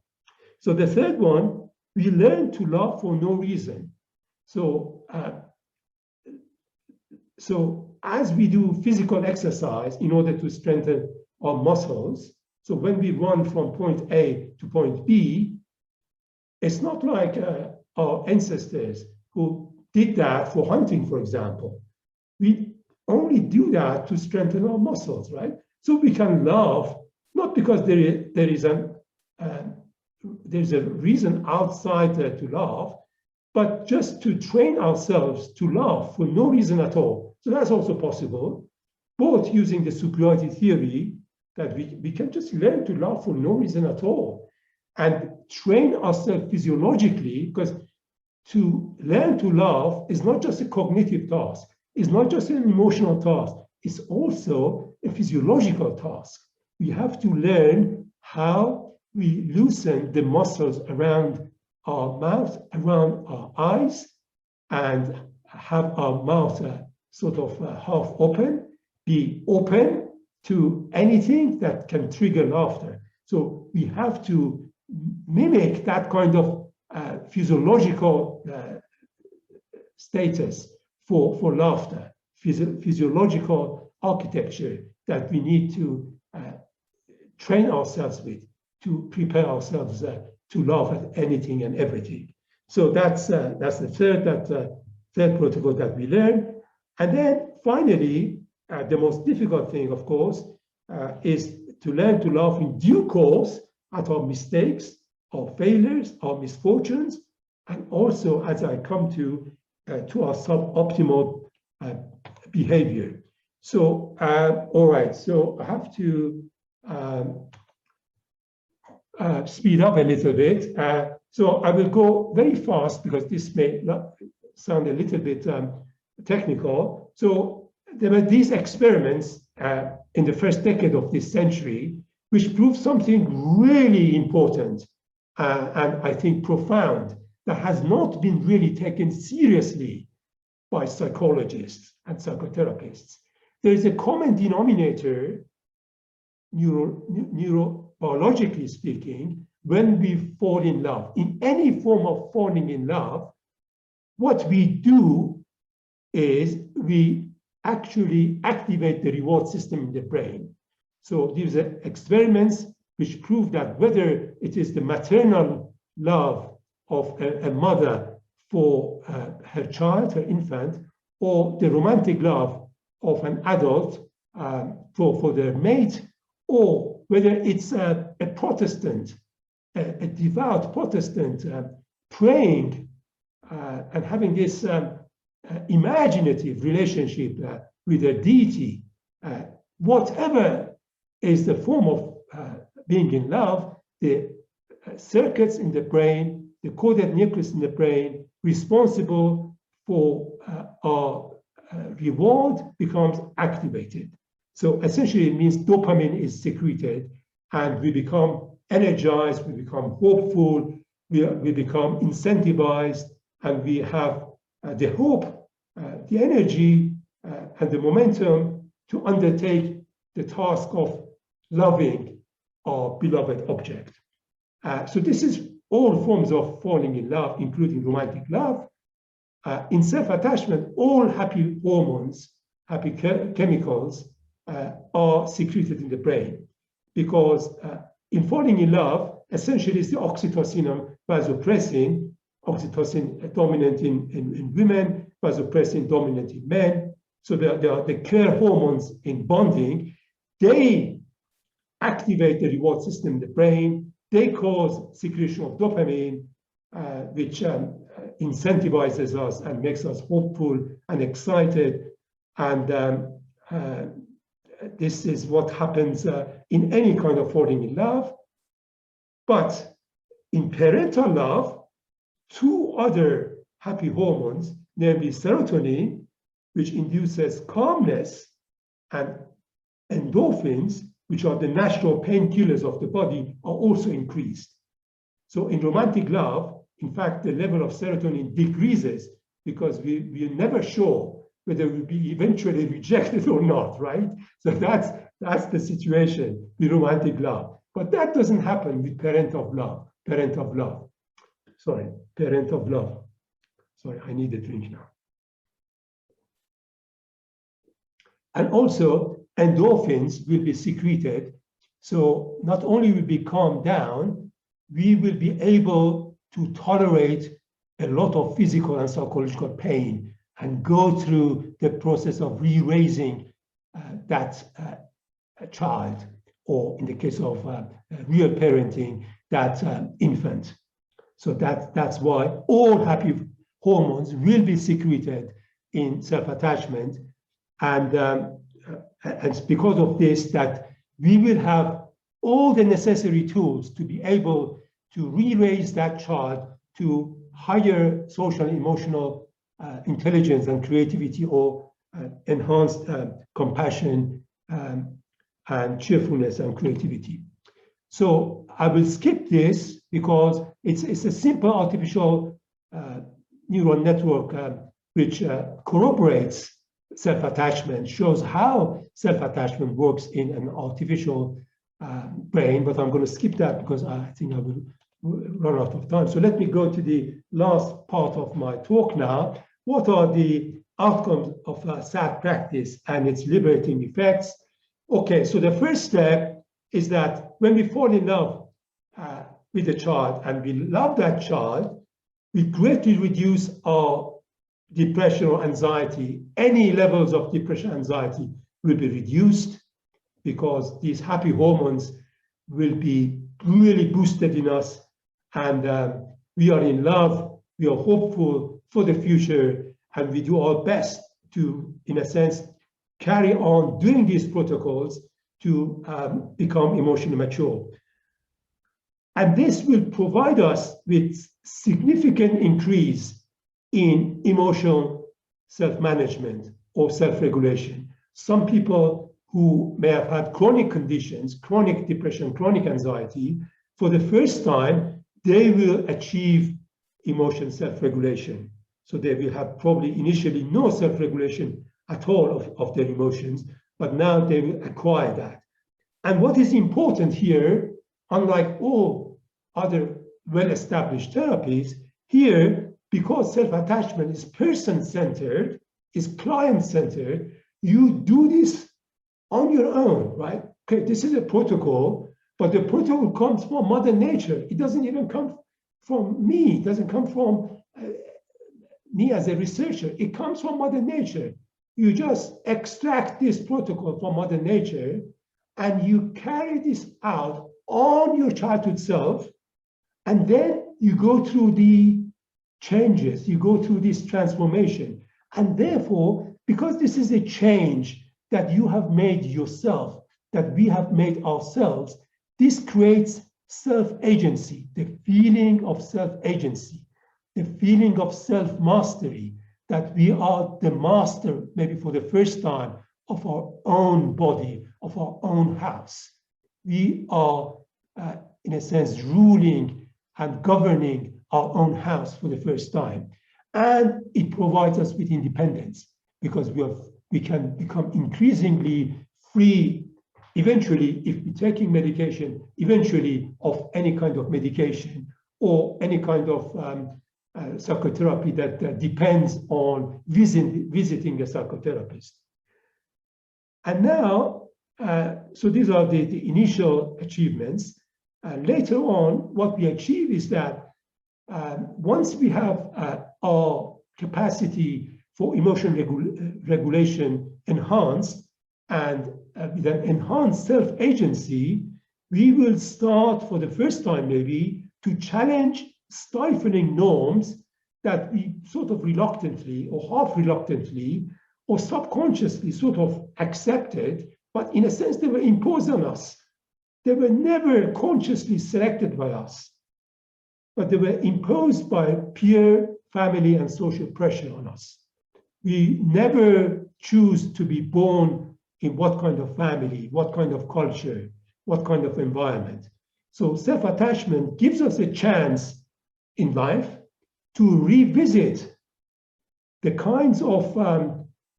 So the third one, we learn to laugh for no reason. So as we do physical exercise in order to strengthen our muscles, so when we run from point A to point B, it's not like our ancestors who did that for hunting, for example. We only do that to strengthen our muscles, right? So we can laugh, not because there's a reason outside to laugh, but just to train ourselves to laugh for no reason at all. So that's also possible, both using the superiority theory, that we can just learn to laugh for no reason at all, and train ourselves physiologically, because to learn to laugh is not just a cognitive task, it's not just an emotional task, it's also a physiological task. We have to learn how we loosen the muscles around our mouth, around our eyes, and have our mouth sort of half open, be open to anything that can trigger laughter. So we have to mimic that kind of physiological status for laughter, physiological architecture that we need to train ourselves with to prepare ourselves to laugh at anything and everything. So that's the third protocol that we learn. And then finally, the most difficult thing, of course, is to learn to laugh in due course at our mistakes, our failures, our misfortunes, and also, as I come to our suboptimal behavior. So, all right, so I have to speed up a little bit. So I will go very fast because this may sound a little bit technical. So there were these experiments in the first decade of this century, which proved something really important and I think profound, that has not been really taken seriously by psychologists and psychotherapists. There is a common denominator, neurobiologically speaking, when we fall in love. In any form of falling in love, what we do is we actually activate the reward system in the brain. So these are experiments which prove that whether it is the maternal love of a mother for her child, her infant, or the romantic love of an adult for their mate, or whether it's a Protestant, a devout Protestant praying and having this imaginative relationship with a deity, whatever is the form of being in love, the circuits in the brain, the coded nucleus in the brain responsible for our reward becomes activated. So essentially it means dopamine is secreted and we become energized, we become hopeful, we become incentivized, and we have the hope, the energy, and the momentum to undertake the task of loving our beloved object. So this is all forms of falling in love, including romantic love. In self-attachment, all happy hormones, happy chemicals are secreted in the brain, because in falling in love, essentially it's the oxytocin and vasopressin, oxytocin dominant in women, vasopressin dominant in men. So they are the care hormones in bonding. They activate the reward system in the brain. They cause secretion of dopamine, which incentivizes us and makes us hopeful and excited. And this is what happens in any kind of falling in love. But in parental love, two other happy hormones, namely serotonin, which induces calmness, and endorphins, which are the natural painkillers of the body, are also increased. So in romantic love, in fact, the level of serotonin decreases because we're never sure whether we'll be eventually rejected or not, right? So that's the situation with romantic love. But that doesn't happen with parent of love. Sorry, I need a drink now. And also, endorphins will be secreted. So not only will we calm down, we will be able to tolerate a lot of physical and psychological pain and go through the process of re-raising that child, or in the case of real parenting, that infant. So that's why all happy hormones will be secreted in self-attachment. And it's because of this that we will have all the necessary tools to be able to re-raise that child to higher social and emotional intelligence and creativity, or enhanced compassion and cheerfulness and creativity. So I will skip this because it's a simple artificial neural network which corroborates self-attachment, shows how self-attachment works in an artificial brain, but I'm going to skip that because I think I will run out of time. So let me go to the last part of my talk now. What are the outcomes of SAT practice and its liberating effects? Okay, so the first step is that when we fall in love with a child and we love that child, we greatly reduce our depression or anxiety. Any levels of depression, anxiety will be reduced because these happy hormones will be really boosted in us, and we are in love, we are hopeful for the future, and we do our best to, in a sense, carry on doing these protocols to become emotionally mature. And this will provide us with significant increase in emotional self-management or self-regulation. Some people who may have had chronic conditions, chronic depression, chronic anxiety, for the first time, they will achieve emotional self-regulation. So they will have probably initially no self-regulation at all of their emotions, but now they will acquire that. And what is important here, unlike all other well-established therapies, here, because self-attachment is person-centered, is client-centered, you do this on your own, right? Okay, this is a protocol, but the protocol comes from Mother Nature. It doesn't even come from me. It doesn't come from me as a researcher. It comes from Mother Nature. You just extract this protocol from Mother Nature and you carry this out on your childhood self, and then you go through the changes, you go through this transformation. And therefore, because this is a change that you have made yourself, that we have made ourselves, this creates self-agency, the feeling of self-agency, the feeling of self-mastery, that we are the master, maybe for the first time, of our own body, of our own house. We are, in a sense, ruling and governing our own house for the first time. And it provides us with independence because we can become increasingly free, eventually, if we're taking medication, eventually of any kind of medication or any kind of psychotherapy that depends on visiting a psychotherapist. And now, so these are the initial achievements. Later on, what we achieve is that once we have our capacity for emotion regulation enhanced and with an enhanced self-agency, we will start for the first time maybe to challenge stifling norms that we sort of reluctantly or half reluctantly or subconsciously sort of accepted, but in a sense they were imposed on us. They were never consciously selected by us, but they were imposed by peer, family, and social pressure on us. We never choose to be born in what kind of family, what kind of culture, what kind of environment. So self-attachment gives us a chance in life to revisit the kinds of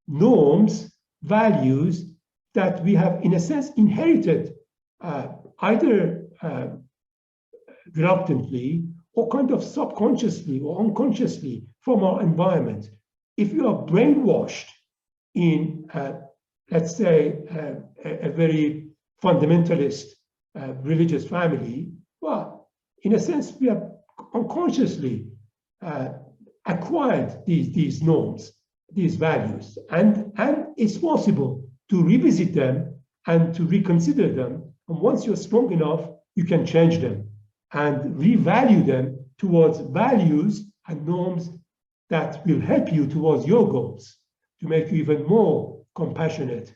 norms, values that we have, in a sense, inherited either reluctantly or kind of subconsciously or unconsciously from our environment. If you are brainwashed in, let's say, a very fundamentalist religious family, well, in a sense, we have unconsciously acquired these norms, these values, and it's possible to revisit them and to reconsider them. And once you're strong enough, you can change them and revalue them towards values and norms that will help you towards your goals, to make you even more compassionate,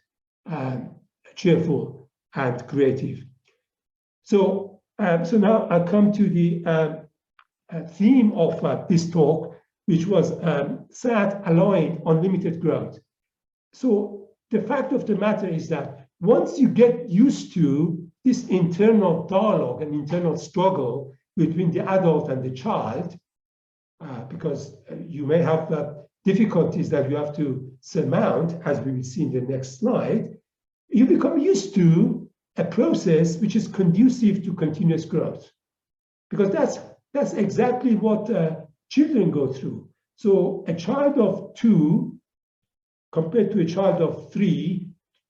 cheerful, and creative. So now I come to the theme of this talk, which was SAT allowing unlimited growth. So the fact of the matter is that once you get used to this internal dialogue and internal struggle between the adult and the child, because you may have difficulties that you have to surmount, as we will see in the next slide, you become used to a process which is conducive to continuous growth. Because that's exactly what children go through. So a child of 2 compared to a child of 3,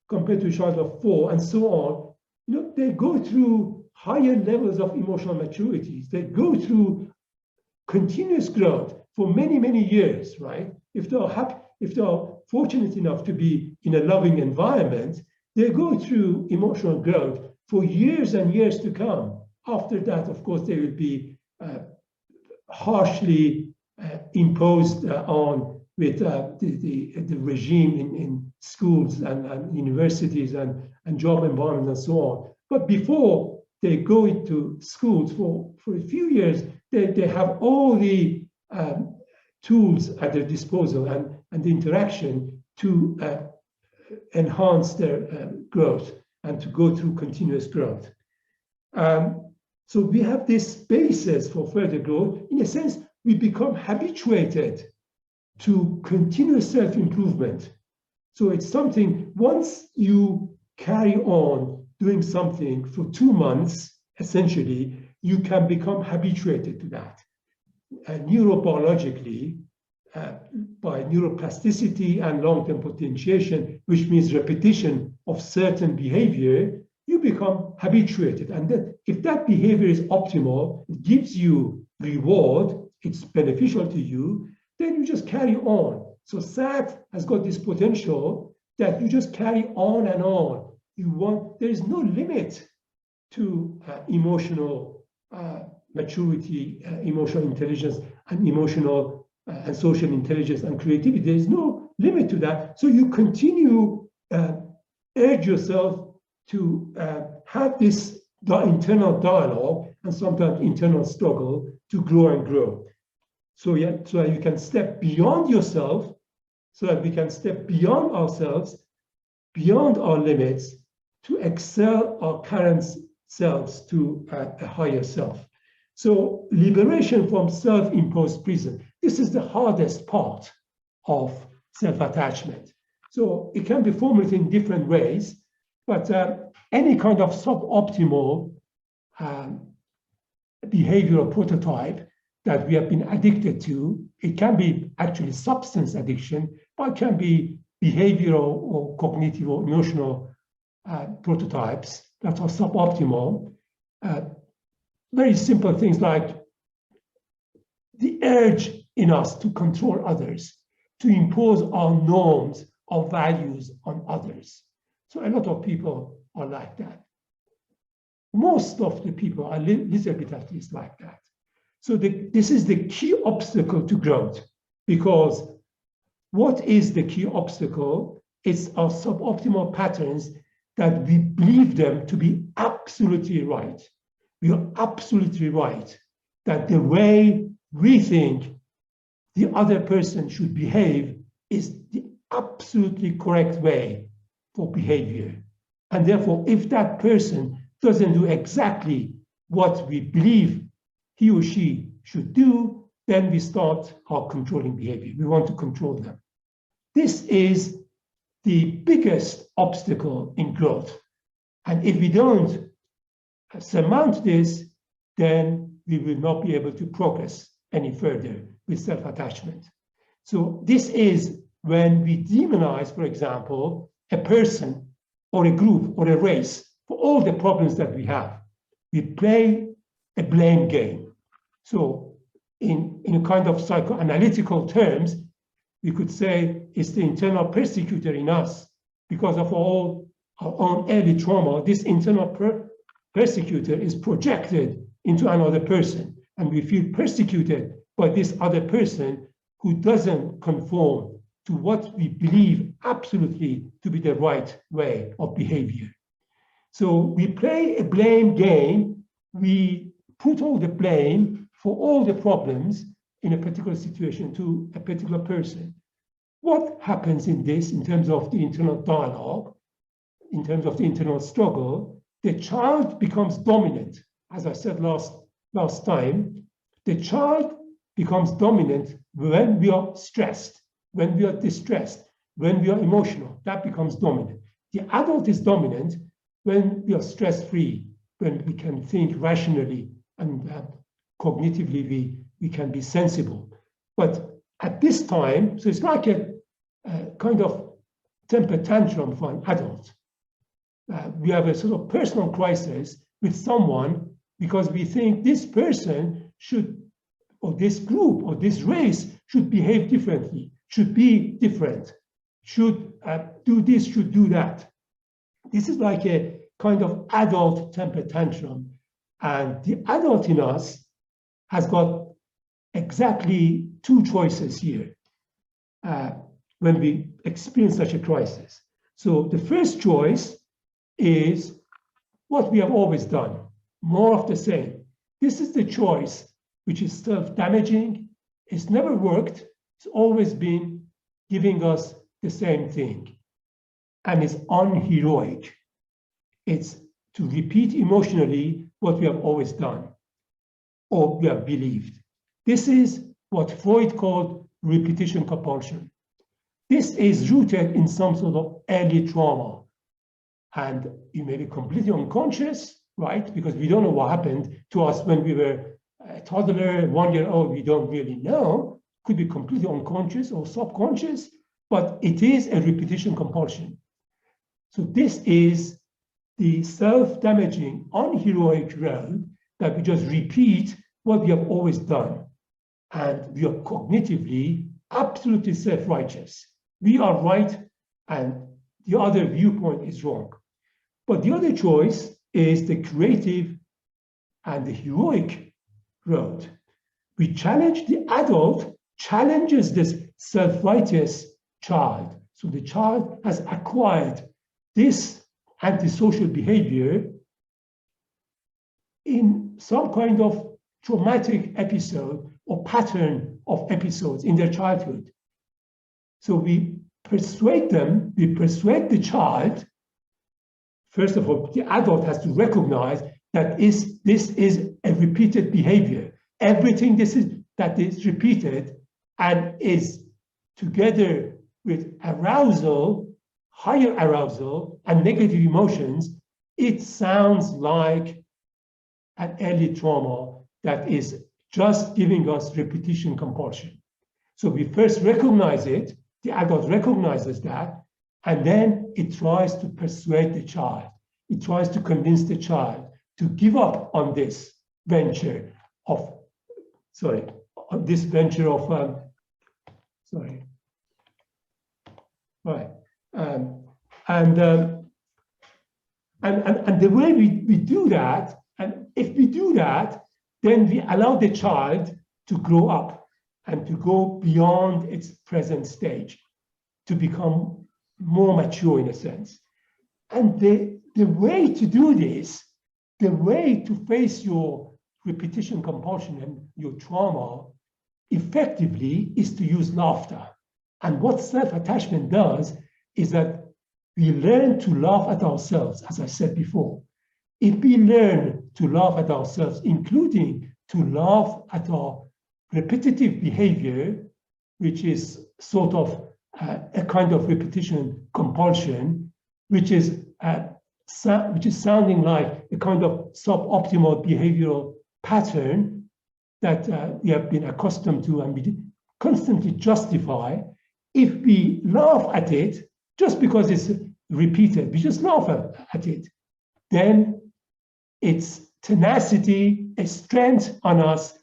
compared to a child of 4, and so on, they go through higher levels of emotional maturities. They go through continuous growth for many, many years, right? If they are fortunate enough to be in a loving environment, they go through emotional growth for years and years to come. After that, of course, they will be harshly imposed on with the regime in schools and universities and job environments and so on. But before they go into schools for a few years, they have all the tools at their disposal and the interaction to enhance their growth and to go through continuous growth. So we have this basis for further growth. In a sense, we become habituated to continuous self-improvement. So it's something, once you carry on doing something for 2 months, essentially, you can become habituated to that. Neurobiologically, by neuroplasticity and long-term potentiation, which means repetition of certain behavior, you become habituated. And that if that behavior is optimal, it gives you reward, it's beneficial to you, then you just carry on. So SAT has got this potential that you just carry on and on. There is no limit to emotional maturity, emotional intelligence, and emotional and social intelligence and creativity. There is no limit to that. So you continue, urge yourself to have this internal dialogue and sometimes internal struggle to grow and grow. So that you can step beyond yourself, so that we can step beyond ourselves, beyond our limits, to excel our current selves to a higher self. So liberation from self-imposed prison. This is the hardest part of self-attachment. So it can be formulated in different ways, but any kind of suboptimal behavioral prototype that we have been addicted to, it can be actually substance addiction, but it can be behavioral or cognitive or emotional prototypes that are suboptimal. Very simple things like the urge in us to control others, to impose our norms, our values on others. So a lot of people are like that. Most of the people are a little bit at least like that. So this is the key obstacle to growth, because what is the key obstacle? It's our suboptimal patterns that we believe them to be absolutely right. We are absolutely right that the way we think the other person should behave is the absolutely correct way for behavior. And therefore, if that person doesn't do exactly what we believe he or she should do, then we start our controlling behavior. We want to control them. This is the biggest obstacle in growth. And if we don't surmount this, then we will not be able to progress any further with self-attachment. So this is when we demonize, for example, a person or a group or a race for all the problems that we have. We play a blame game. So in a kind of psychoanalytical terms, we could say it's the internal persecutor in us. Because of all our own early trauma, this internal persecutor is projected into another person. And we feel persecuted by this other person who doesn't conform to what we believe absolutely to be the right way of behavior. So we play a blame game. We put all the blame for all the problems in a particular situation to a particular person. What happens in this in terms of the internal dialogue, in terms of the internal struggle? The child becomes dominant. As I said last time, the child becomes dominant when we are stressed, when we are distressed, when we are emotional. That becomes dominant. The adult is dominant when we are stress-free, when we can think rationally and cognitively we can be sensible. But at this time, so it's like a kind of temper tantrum for an adult. We have a sort of personal crisis with someone because we think this person should, or this group, or this race should behave differently, should be different, should do this, should do that. This is like a kind of adult temper tantrum. And the adult in us has got exactly two choices here when we experience such a crisis. So the first choice is what we have always done, more of the same. This is the choice which is self-damaging. It's never worked. It's always been giving us the same thing. And it's unheroic. It's to repeat emotionally what we have always done or we have believed. This is what Freud called repetition compulsion. This is rooted in some sort of early trauma. And you may be completely unconscious, right? Because we don't know what happened to us when we were a toddler, 1 year old, we don't really know. Could be completely unconscious or subconscious, but it is a repetition compulsion. So this is the self-damaging, unheroic road that we just repeat what we have always done. And we are cognitively absolutely self-righteous. We are right and the other viewpoint is wrong. But the other choice is the creative and the heroic road. We challenge the adult, challenges this self-righteous child. So the child has acquired this antisocial behavior in some kind of traumatic episode or pattern of episodes in their childhood. So we persuade them, we persuade the child. First of all, the adult has to recognize that this is a repeated behavior. Everything that is repeated and is together with arousal, higher arousal, and negative emotions, it sounds like an early trauma that is just giving us repetition compulsion. So we first recognize it, the adult recognizes that, and then it tries to persuade the child. It tries to convince the child to give up on this venture of, and the way we do that, and if we do that, then we allow the child to grow up and to go beyond its present stage, to become more mature in a sense. And the way to do this, the way to face your repetition compulsion and your trauma effectively is to use laughter. And what self-attachment does is that we learn to laugh at ourselves, as I said before. If we learn to laugh at ourselves, including to laugh at our repetitive behavior, which is sort of a kind of repetition compulsion, which is sounding like a kind of suboptimal behavioral pattern that we have been accustomed to and we constantly justify. If we laugh at it, just because it's repeated, we just laugh at it, then its tenacity, its strength on us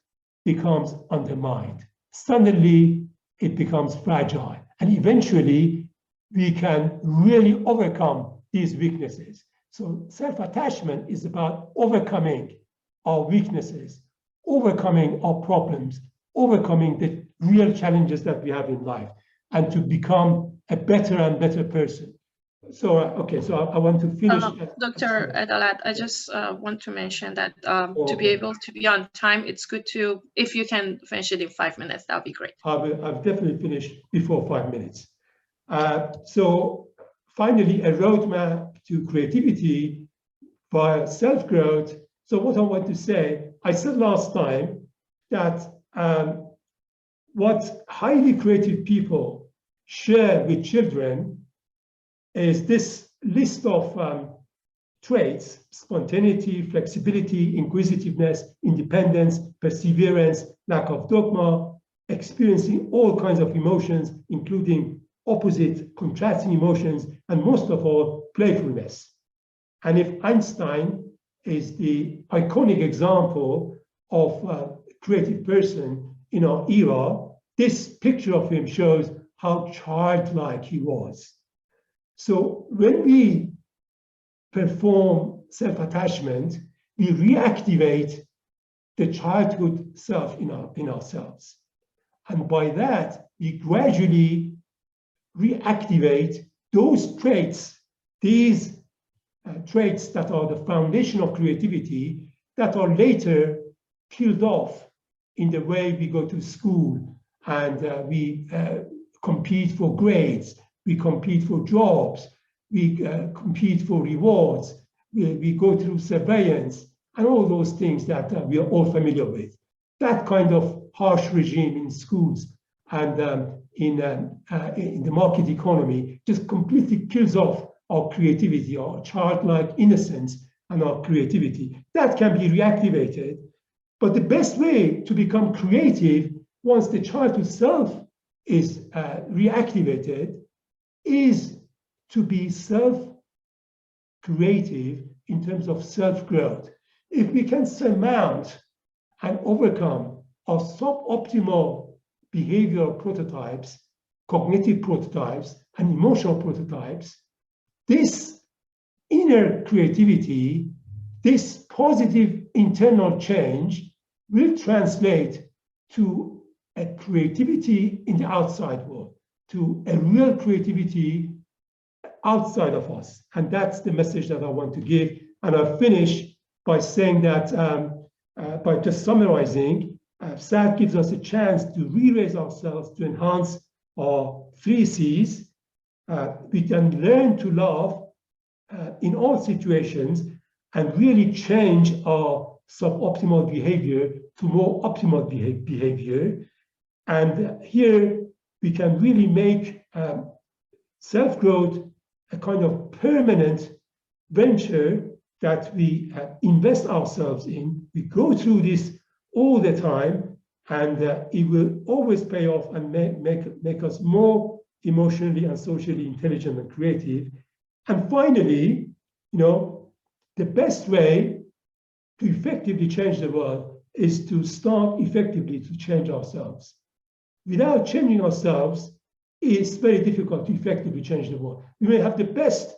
becomes undermined. Suddenly, it becomes fragile. And eventually, we can really overcome these weaknesses. So self-attachment is about overcoming our weaknesses, overcoming our problems, overcoming the real challenges that we have in life, and to become a better and better person. So, so I want to finish. Dr. Adalat, I just want to mention that to be able to be on time, it's good to, if you can finish it in 5 minutes, that'll be great. I've definitely finished before 5 minutes. So finally, a roadmap to creativity via self-growth. So what I want to say, I said last time that what highly creative people share with children is this list of traits: spontaneity, flexibility, inquisitiveness, independence, perseverance, lack of dogma, experiencing all kinds of emotions, including opposite, contrasting emotions, and most of all, playfulness. And if Einstein is the iconic example of a creative person in our era, this picture of him shows how childlike he was. So when we perform self-attachment, we reactivate the childhood self in ourselves. And by that, we gradually reactivate those traits, these traits that are the foundation of creativity, that are later killed off in the way we go to school and we compete for grades, we compete for jobs, we compete for rewards, we go through surveillance, and all those things that we are all familiar with. That kind of harsh regime in schools and in the market economy just completely kills off our creativity, our childlike innocence and our creativity. That can be reactivated. But the best way to become creative once the childhood self is reactivated is to be self-creative in terms of self-growth. If we can surmount and overcome our suboptimal behavioral prototypes, cognitive prototypes, and emotional prototypes, this inner creativity, this positive internal change will translate to a creativity in the outside world, to a real creativity outside of us. And that's the message that I want to give. And I'll finish by saying that, by just summarizing, SAT gives us a chance to re-raise ourselves, to enhance our 3 C's. We can learn to love in all situations and really change our suboptimal behavior to more optimal behavior. And here we can really make self-growth a kind of permanent venture that we invest ourselves in. We go through this all the time, and it will always pay off and make us more emotionally and socially intelligent and creative. And finally, the best way to effectively change the world is to start effectively to change ourselves. Without changing ourselves, it's very difficult to effectively change the world. We may have the best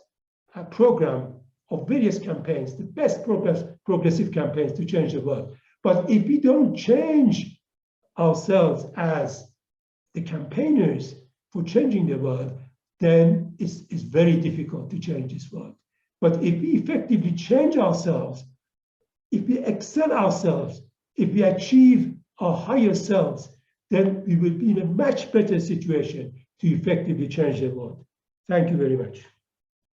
program of various campaigns, the best progressive campaigns to change the world. But if we don't change ourselves as the campaigners for changing the world, then it's very difficult to change this world. But if we effectively change ourselves, if we excel ourselves, if we achieve our higher selves, then we will be in a much better situation to effectively change the world. Thank you very much.